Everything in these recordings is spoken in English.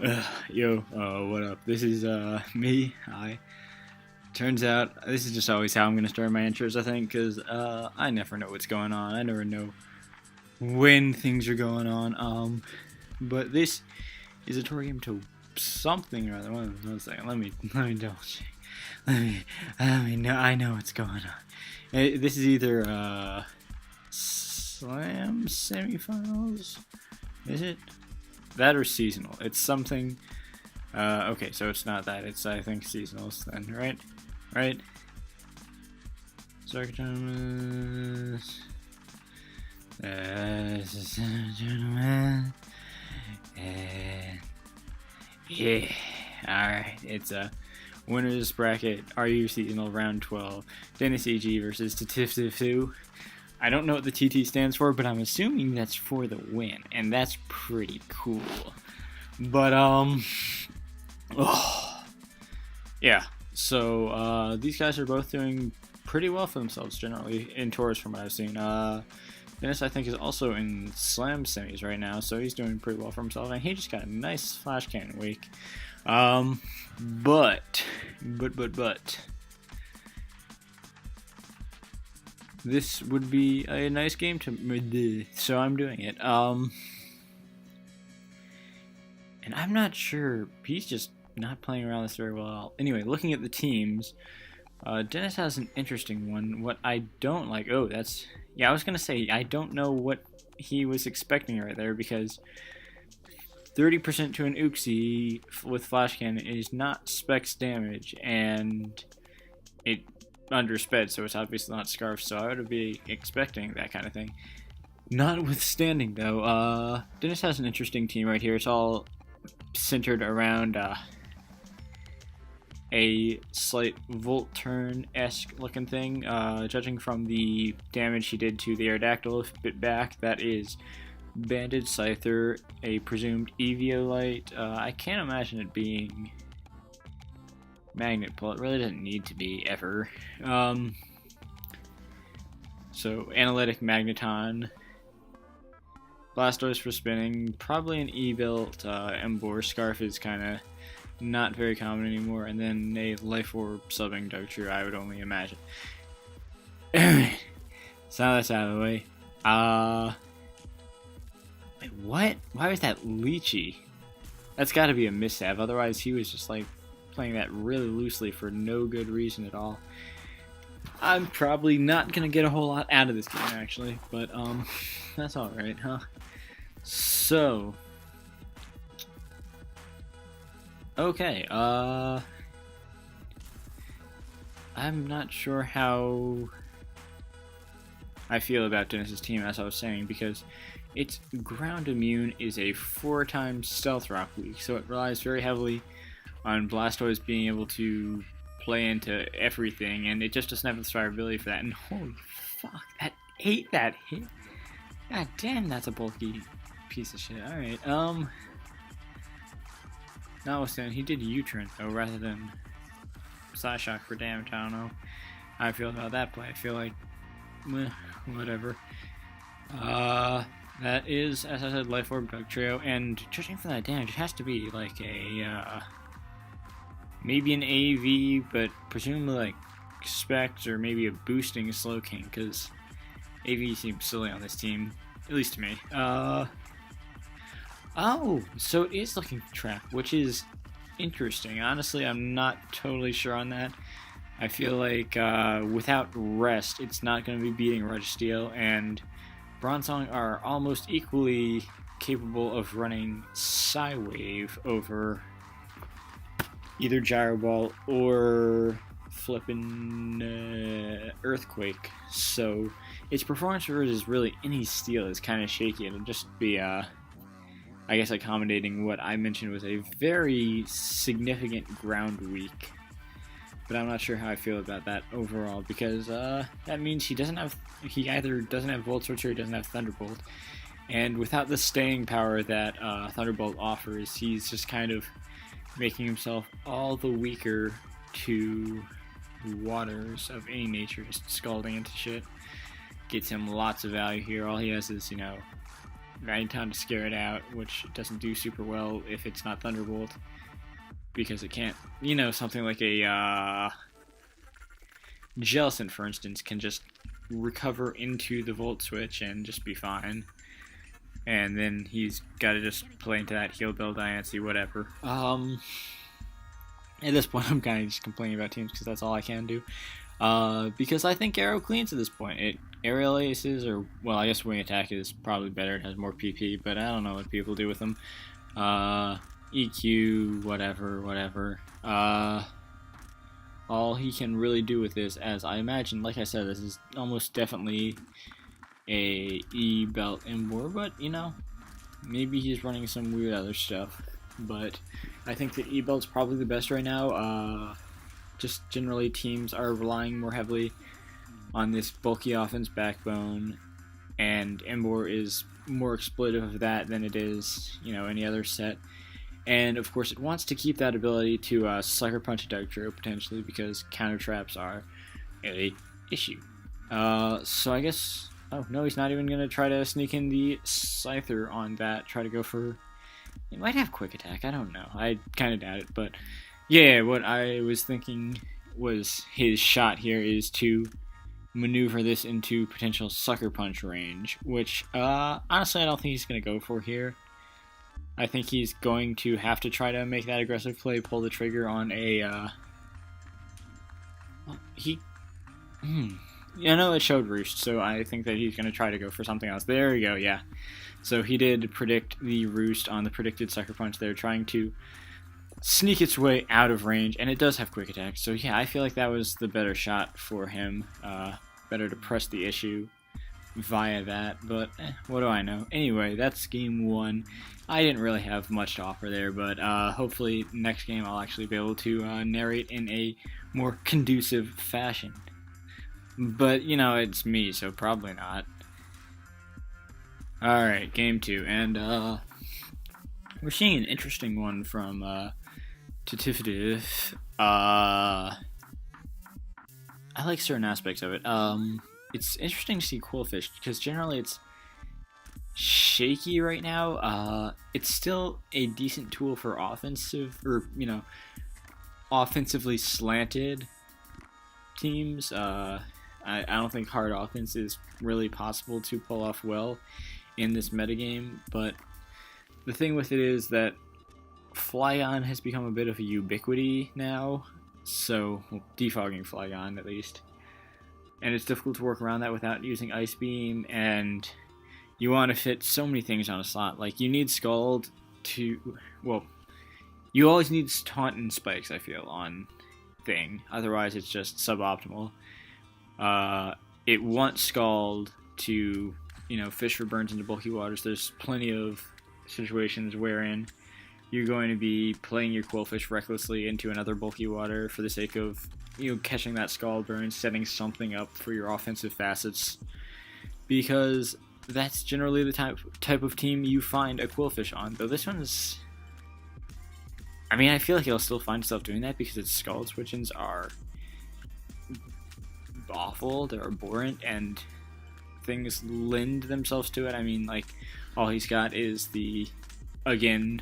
What up? This is me. Hi. Turns out this is just always how I'm gonna start my intros. I think because I never know what's going on. I never know when things are going on. But this is a tour game to something or other. One second. Let me double check. Let me know. I know what's going on. This is either Slam semifinals. Is it? That or seasonal. It's something. Okay, so it's not that. It's, I think, seasonals then, right? Right? Circuit tournaments. Tournament. And yeah. Alright. It's a winners bracket. RU seasonal round 12. Dennis EG versus Tatif. I don't know what the TT stands for, but I'm assuming that's for the win, and that's pretty cool. But, yeah. So, these guys are both doing pretty well for themselves, generally, in tours from what I've seen. Dennis, I think, is also in Slam semis right now, so he's doing pretty well for himself, and he just got a nice flash cannon week. But... This would be a nice game to, so I'm doing it. And I'm not sure, he's just not playing around this very well. Anyway, looking at the teams, Dennis has an interesting one. What I don't like, I was gonna say, I don't know what he was expecting right there, because 30% to an Uxie with Flash Cannon is not specs damage, and it undersped, so it's obviously not Scarf, so I would be expecting that kind of thing. Notwithstanding, though, Dennis has an interesting team right here. It's all centered around a slight Volt Turn-esque looking thing. Judging from the damage he did to the Aerodactyl a bit back, that is Banded Scyther, a presumed Eviolite. I can't imagine it being Magnet Pull. It really doesn't need to be ever. So Analytic Magneton, Blastoise for spinning, probably an E-built Emboar. Scarf is kind of not very common anymore, and then a Life Orb subbing Dugtrio, I would only imagine. So now that's out of the way. Wait, what? Why was that Lychee? That's got to be a mishap, otherwise he was just like playing that really loosely for no good reason at all. I'm probably not gonna get a whole lot out of this game, actually, but that's alright, huh? So, okay, I'm not sure how I feel about Dennis's team, as I was saying, because its ground immune is a 4x stealth rock weak, so it relies very heavily on Blastoise being able to play into everything, and it just doesn't have the survivability for that. And holy fuck, that ate that hit. God damn, that's a bulky piece of shit. Alright, notwithstanding, he did U-turn though, rather than Psyshock for damage. I don't know how I feel about that play. I feel like, whatever. That is, as I said, Life Orb Dugtrio, and judging from that damage, it has to be like a, maybe an AV, but presumably like Specs or maybe a boosting Slowking, because AV seems silly on this team, at least to me. Oh, so it is looking trap, which is interesting. Honestly, I'm not totally sure on that. I feel like without Rest, it's not going to be beating Registeel, and Bronzong are almost equally capable of running Psywave over either Gyro Ball or flippin' Earthquake. So its performance versus really any Steel is kind of shaky. It'll just be, I guess, accommodating what I mentioned was a very significant ground weak. But I'm not sure how I feel about that overall, because that means he either doesn't have Volt Switch or he doesn't have Thunderbolt. And without the staying power that Thunderbolt offers, he's just kind of making himself all the weaker to waters of any nature, just scalding into shit. Gets him lots of value here. All he has is, Magneton to scare it out, which doesn't do super well if it's not Thunderbolt, because it can't, you know, something like a Jellicent, for instance, can just recover into the Volt Switch and just be fine. And then he's got to just play into that heal build, Diancie, whatever. At this point, I'm kind of just complaining about teams because that's all I can do. Because I think Arrow cleans at this point. Aerial Aces, or, well, I guess Wing Attack is probably better. It has more PP, but I don't know what people do with them. EQ, whatever. All he can really do with this, as I imagine, like I said, this is almost definitely a E-Belt Imbor, but, you know, maybe he's running some weird other stuff. But I think that E-Belt's probably the best right now. Just generally teams are relying more heavily on this bulky offense backbone, and Imbor is more exploitive of that than it is, you know, any other set. And of course it wants to keep that ability to Sucker Punch a Darktro potentially, because counter traps are a issue. So I guess, oh no, he's not even going to try to sneak in the Scyther on that, try to go for, he might have Quick Attack, I don't know, I kind of doubt it, but yeah, what I was thinking was his shot here is to maneuver this into potential Sucker Punch range, which honestly I don't think he's going to go for here. I think he's going to have to try to make that aggressive play, pull the trigger on a, I know it showed Roost, so I think that he's going to try to go for something else. There we go, yeah. So he did predict the Roost on the predicted Sucker Punch there, trying to sneak its way out of range, and it does have Quick Attack, so yeah, I feel like that was the better shot for him. Better to press the issue via that, but what do I know. Anyway, that's game one. I didn't really have much to offer there, but hopefully next game I'll actually be able to narrate in a more conducive fashion. But, you know, it's me, so probably not. Alright, game two, and we're seeing an interesting one from Titifidif. I like certain aspects of it. It's interesting to see Quillfish, because generally it's shaky right now. It's still a decent tool for offensive, or, you know, offensively slanted teams. I don't think hard offense is really possible to pull off well in this metagame, but the thing with it is that Flygon has become a bit of a ubiquity now, so, well, defogging Flygon at least. And it's difficult to work around that without using Ice Beam, and you want to fit so many things on a slot. Like, you need Scald to, well, you always need Taunt and Spikes, I feel, on Thing. Otherwise, it's just suboptimal. It wants Scald to, you know, fish for burns into bulky waters. There's plenty of situations wherein you're going to be playing your Quillfish recklessly into another bulky water for the sake of, you know, catching that Scald burn, setting something up for your offensive facets, because that's generally the type of team you find a Quillfish on. Though this one's, I mean, I feel like he'll still find himself doing that because its Scald switch-ins are awful, they're abhorrent, and things lend themselves to it. I mean, like, all he's got is the, again,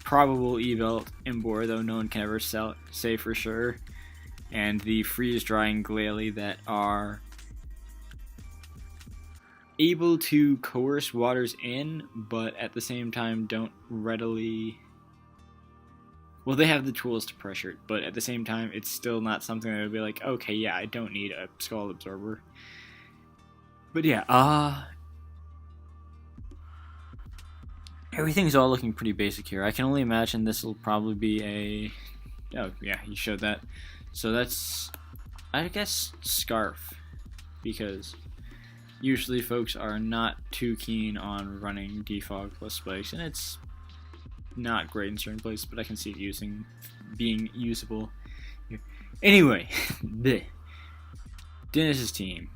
probable E-Belt Imbor, though no one can ever say for sure, and the freeze-drying Glalie that are able to coerce waters in, but at the same time don't readily, well, they have the tools to pressure it, but at the same time it's still not something that would be like, okay, yeah, I don't need a Scald Absorber. But yeah, everything's all looking pretty basic here. I can only imagine this will probably be a, oh yeah, you showed that. So that's, I guess, Scarf, because usually folks are not too keen on running Defog plus Spikes, and it's not great in certain places, but I can see it being usable here. Anyway, Dennis's team,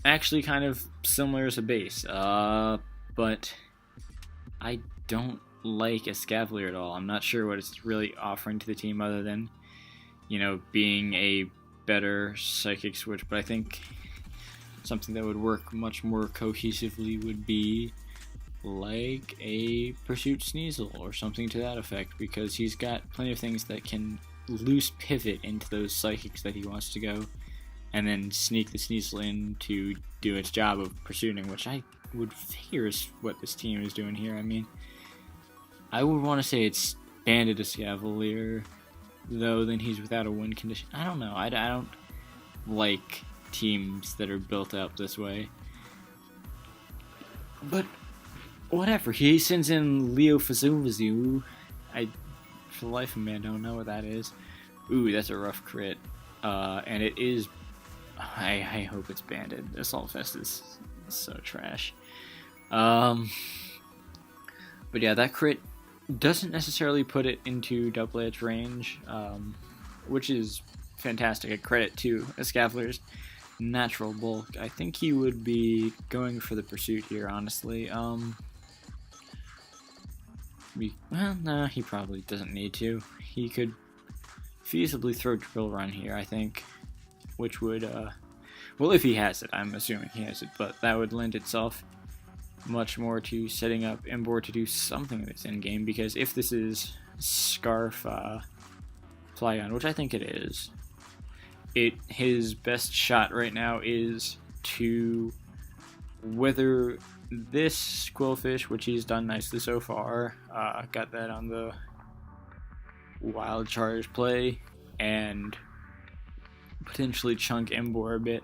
actually kind of similar as a base, but I don't like Escavalier at all. I'm not sure what it's really offering to the team other than, you know, being a better Psychic switch, but I think something that would work much more cohesively would be like a Pursuit Sneasel or something to that effect, because he's got plenty of things that can loose pivot into those psychics that he wants to go, and then sneak the Sneasel in to do its job of pursuing, which I would figure is what this team is doing here. I mean, I would want to say it's Bandit a Scavalier, though then he's without a win condition. I don't know. I don't like teams that are built up this way. But whatever. He sends in Leo Fazuvazu. I, for the life of me, I don't know what that is. Ooh, that's a rough crit. And it is... I hope it's Bandit. Assault Fest is so trash. But yeah, that crit doesn't necessarily put it into double edge range, which is fantastic. A credit to Escavalier's natural bulk. I think he would be going for the pursuit here, honestly. Well, no, he probably doesn't need to. He could feasibly throw Drill Run here, I think, which would, well, if he has it, I'm assuming he has it, but that would lend itself much more to setting up Embor to do something that's in game, because if this is Scarf Flygon, which I think it is, his best shot right now is to wither this Quillfish, which he's done nicely so far. Got that on the Wild Charge play, and potentially chunk Embor a bit,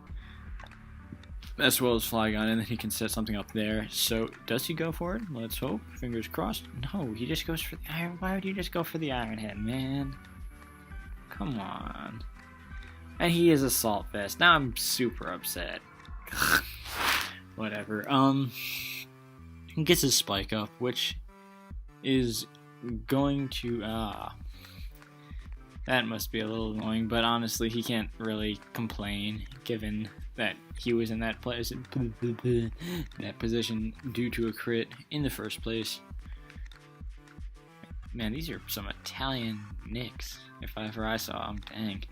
as well as Flygon, and then he can set something up there. So, does he go for it? Let's hope. Fingers crossed. No, he just goes for the Iron. Why would you just go for the Iron Head, man? Come on. And he is Assault Vest. Now I'm super upset. Whatever. He gets his Spike up, which is going to... that must be a little annoying, but honestly, he can't really complain, given that he was in that position due to a crit in the first place. Man, these are some Italian nicks, if ever I saw them. Dang.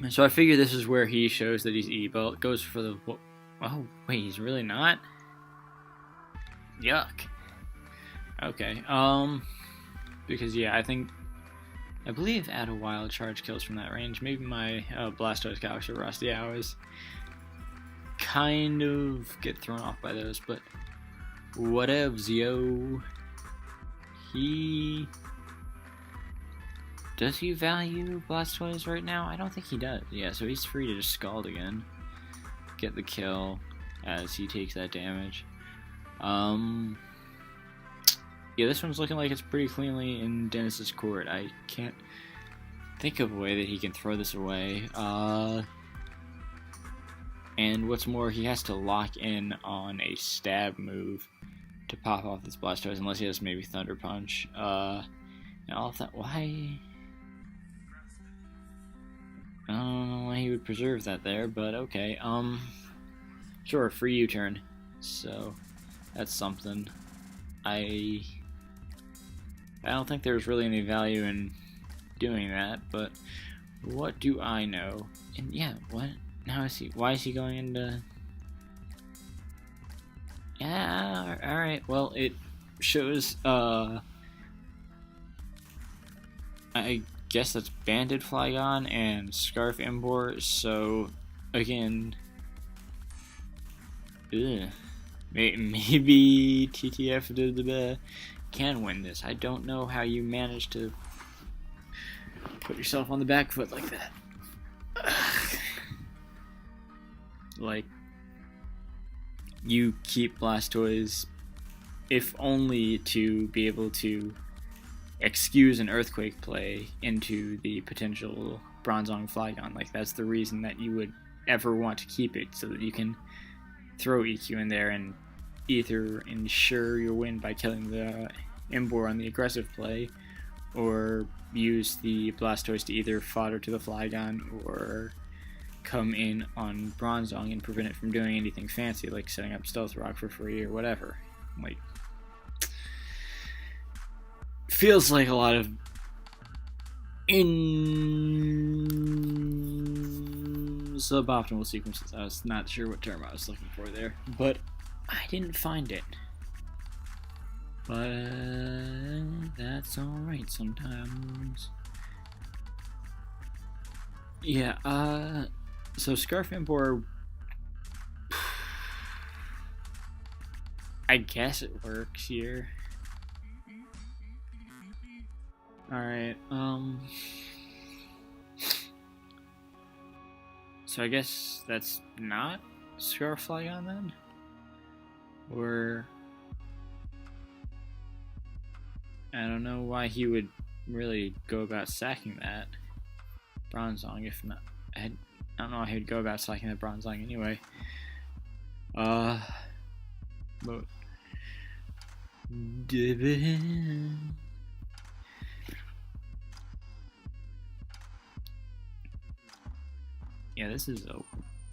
So I figure this is where he shows that he's E-Belt. Goes for the... Oh, wait, he's really not? Yuck. Okay, because, yeah, I believe add a Wild Charge kills from that range. Maybe my Blastoise Galaxy Rust. Yeah, I always kind of get thrown off by those, but whatevs, yo. Does he value Blastoise right now? I don't think he does. Yeah, so he's free to just Scald again. Get the kill as he takes that damage. Yeah, this one's looking like it's pretty cleanly in Dennis's court. I can't think of a way that he can throw this away. And what's more, he has to lock in on a stab move to pop off this Blastoise, unless he has maybe Thunder Punch. And all of that, why? I don't know why he would preserve that there, but okay. Sure, free U-turn. So, that's something. I don't think there's really any value in doing that, but what do I know? And yeah, what? Now I see. Why is he going into... Yeah, alright, well, it shows, I guess that's Banded Flygon and Scarf Embor, so, again, maybe TTF can win this. I don't know how you manage to put yourself on the back foot like that. Like, you keep Blastoise if only to be able to excuse an Earthquake play into the potential Bronzong Flygon. Like, that's the reason that you would ever want to keep it, so that you can throw EQ in there and either ensure your win by killing the Embor on the aggressive play, or use the Blastoise to either fodder to the Flygon or come in on Bronzong and prevent it from doing anything fancy, like setting up Stealth Rock for free or whatever. Like, feels like a lot of suboptimal sequences. I was not sure what term I was looking for there, but I didn't find it. But that's alright sometimes. Yeah, so Scarf Import, I guess it works here. Alright, so I guess that's not Scarf Flygon then? Or I don't know why he would really go about sacking that Bronzong if not. I don't know why he would go about sacking that Bronzong anyway. But yeah, this is a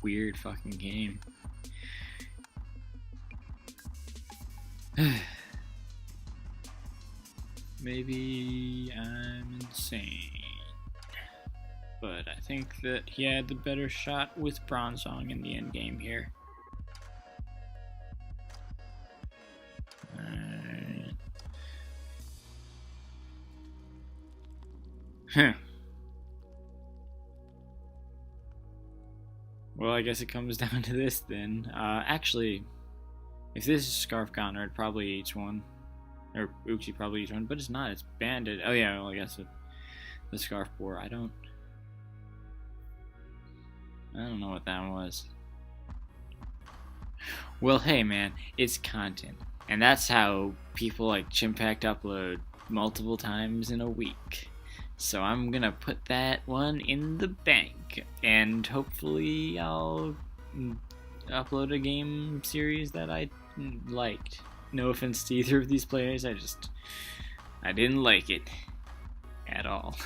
weird fucking game. Maybe I'm insane, but I think that he had the better shot with Bronzong in the end game here. Huh. Well, I guess it comes down to this then. Actually, if this is Scarf Goner, it probably eats one. Or Uxie probably eats one, but it's not, it's Banded. Oh yeah, well I guess the Scarf Boar. I don't know what that was. Well, hey man, it's content. And that's how people like Chimpact upload multiple times in a week. So I'm gonna put that one in the bank, and hopefully I'll upload a game series that I liked. No offense to either of these players, I didn't like it at all.